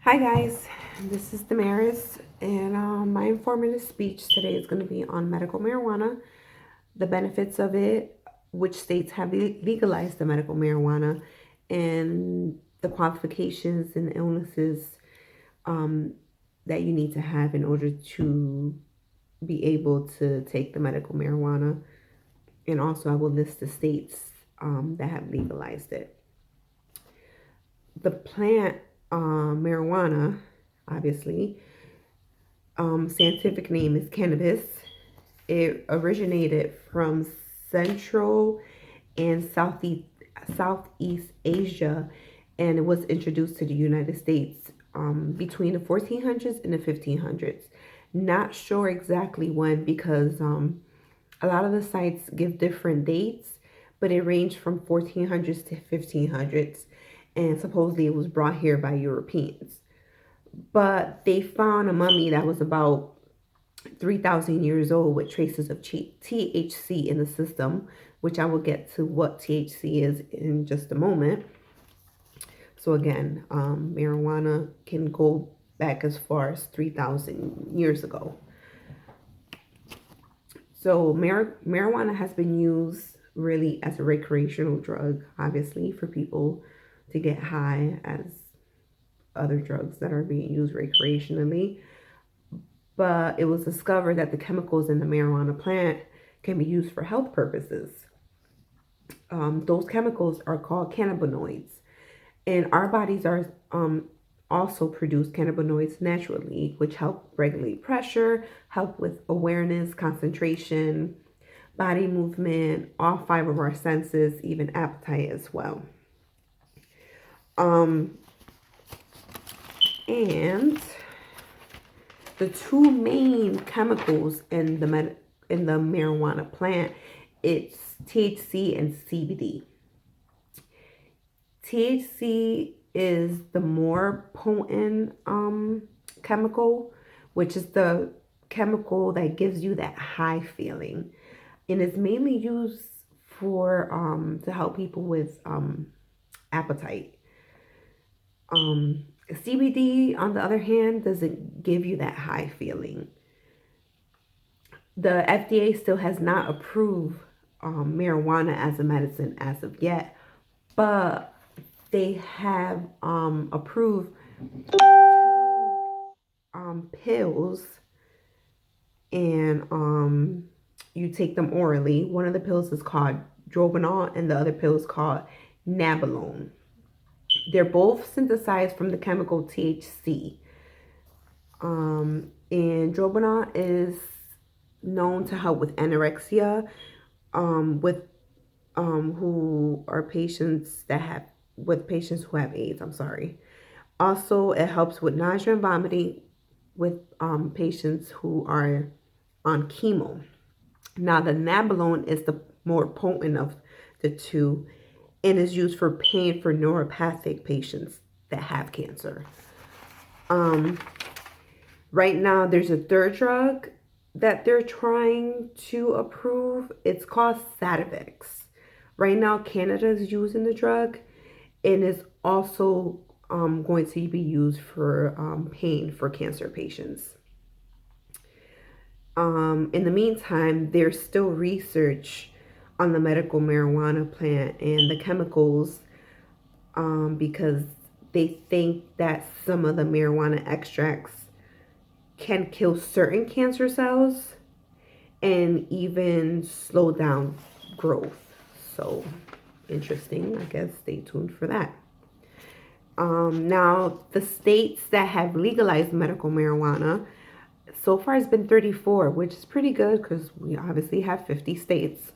Hi guys, this is Damaris, and my informative speech today is going to be on medical marijuana, the benefits of it, which states have legalized the medical marijuana, and the qualifications and illnesses um, that you need to have in order to be able to take the medical marijuana. And also, I will list the states that have legalized it. The plant marijuana, obviously, scientific name is cannabis. It originated from Central and Southeast Asia, and it was introduced to the United States between the 1400s and the 1500s. Not sure exactly when because a lot of the sites give different dates, but it ranged from 1400s to 1500s, and supposedly it was brought here by Europeans. But they found a mummy that was about 3,000 years old with traces of THC in the system, which I will get to what THC is in just a moment. So, again, marijuana can go back as far as 3,000 years ago. So, marijuana has been used really as a recreational drug, obviously, for people to get high as other drugs that are being used recreationally. But it was discovered that the chemicals in the marijuana plant can be used for health purposes. Those chemicals are called cannabinoids, and our bodies are also produce cannabinoids naturally, which help regulate pressure, help with awareness, concentration, body movement, all five of our senses, even appetite as well. Um, and the two main chemicals in the marijuana plant, it's THC and CBD. THC is the more potent chemical, which is the chemical that gives you that high feeling, and it's mainly used for to help people with appetite. CBD, on the other hand, doesn't give you that high feeling. The FDA still has not approved marijuana as a medicine as of yet, but they have approved pills, and you take them orally. One of the pills is called Drobanol, and the other pill is called Nabilone. They're both synthesized from the chemical THC. And Drobanol is known to help with anorexia, with who are patients that have with patients who have AIDS. I'm sorry. Also, it helps with nausea and vomiting with patients who are on chemo. Now, the Nabilone is the more potent of the two and is used for pain for neuropathic patients that have cancer. Um, right now, there's a third drug that they're trying to approve. It's called Sativex. Right now, Canada is using the drug, and is also going to be used for pain for cancer patients. In the meantime, there's still research on the medical marijuana plant and the chemicals, because they think that some of the marijuana extracts can kill certain cancer cells and even slow down growth. So interesting. I guess stay tuned for that. Now, the states that have legalized medical marijuana so far has been 34, which is pretty good because we obviously have 50 states.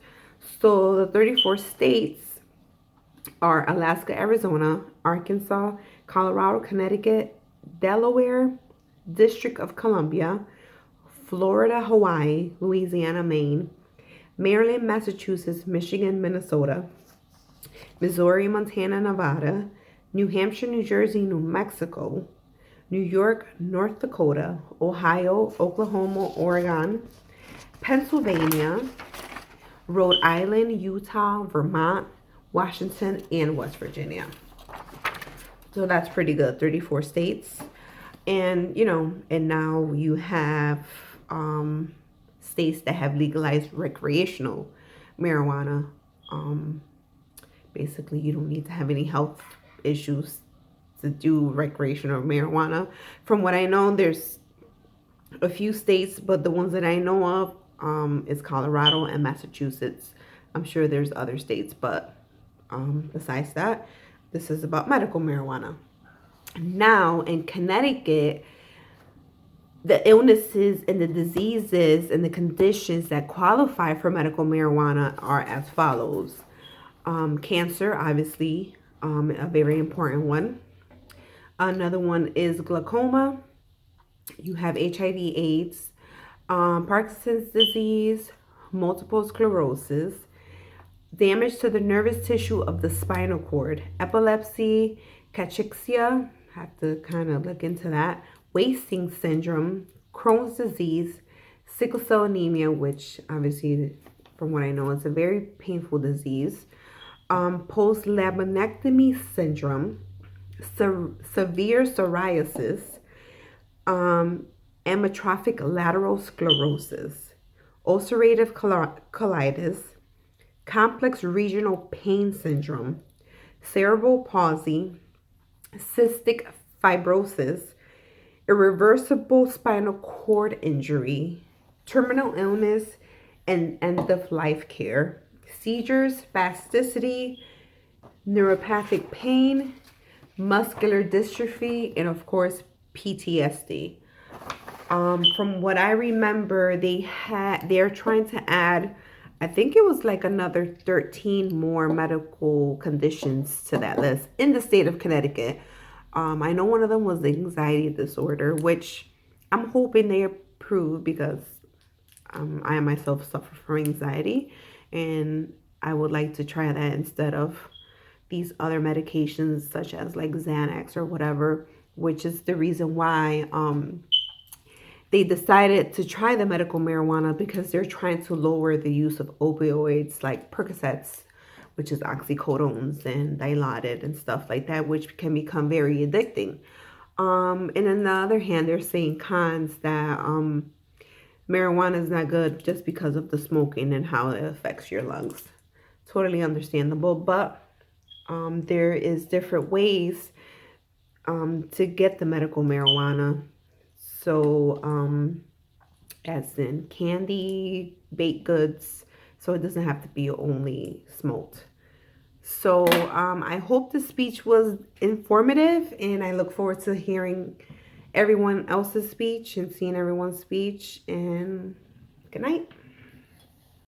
So the 34 states are Alaska, Arizona, Arkansas, Colorado, Connecticut, Delaware, District of Columbia, Florida, Hawaii, Louisiana, Maine, Maryland, Massachusetts, Michigan, Minnesota, Missouri, Montana, Nevada, New Hampshire, New Jersey, New Mexico, New York, North Dakota, Ohio, Oklahoma, Oregon, Pennsylvania, Rhode Island, Utah, Vermont, Washington, and West Virginia. So that's pretty good, 34 states. And, and now you have states that have legalized recreational marijuana. Um, Basically, you don't need to have any health issues to do recreational marijuana. From what I know, there's a few states, but the ones that I know of is Colorado and Massachusetts. I'm sure there's other states, but besides that, this is about medical marijuana. Now in Connecticut, the illnesses and the diseases and the conditions that qualify for medical marijuana are as follows. Cancer, obviously, a very important one. Another one is glaucoma. You have HIV/AIDS, Parkinson's disease, multiple sclerosis, damage to the nervous tissue of the spinal cord, epilepsy, cachexia, have to kind of look into that, wasting syndrome, Crohn's disease, sickle cell anemia, which obviously, from what I know, is a very painful disease, post-laminectomy syndrome, severe psoriasis, amyotrophic lateral sclerosis, ulcerative colitis, complex regional pain syndrome, cerebral palsy, cystic fibrosis, irreversible spinal cord injury, terminal illness, and end of life care, seizures, spasticity, neuropathic pain, muscular dystrophy, and of course, PTSD. From what I remember, they're trying to add, I think it was like another 13 more medical conditions to that list in the state of Connecticut. I know one of them was the anxiety disorder, which I'm hoping they approve because I myself suffer from anxiety, and I would like to try that instead of these other medications such as like Xanax or whatever, which is the reason why they decided to try the medical marijuana, because they're trying to lower the use of opioids like Percocets, which is oxycodones and Dilaudid and stuff like that, which can become very addicting. And on the other hand, they're saying cons that marijuana is not good just because of the smoking and how it affects your lungs. Totally understandable, but there is different ways to get the medical marijuana. So, as in candy, baked goods, so it doesn't have to be only smoked. So, I hope the speech was informative, and I look forward to hearing everyone else's speech and seeing everyone's speech. And good night.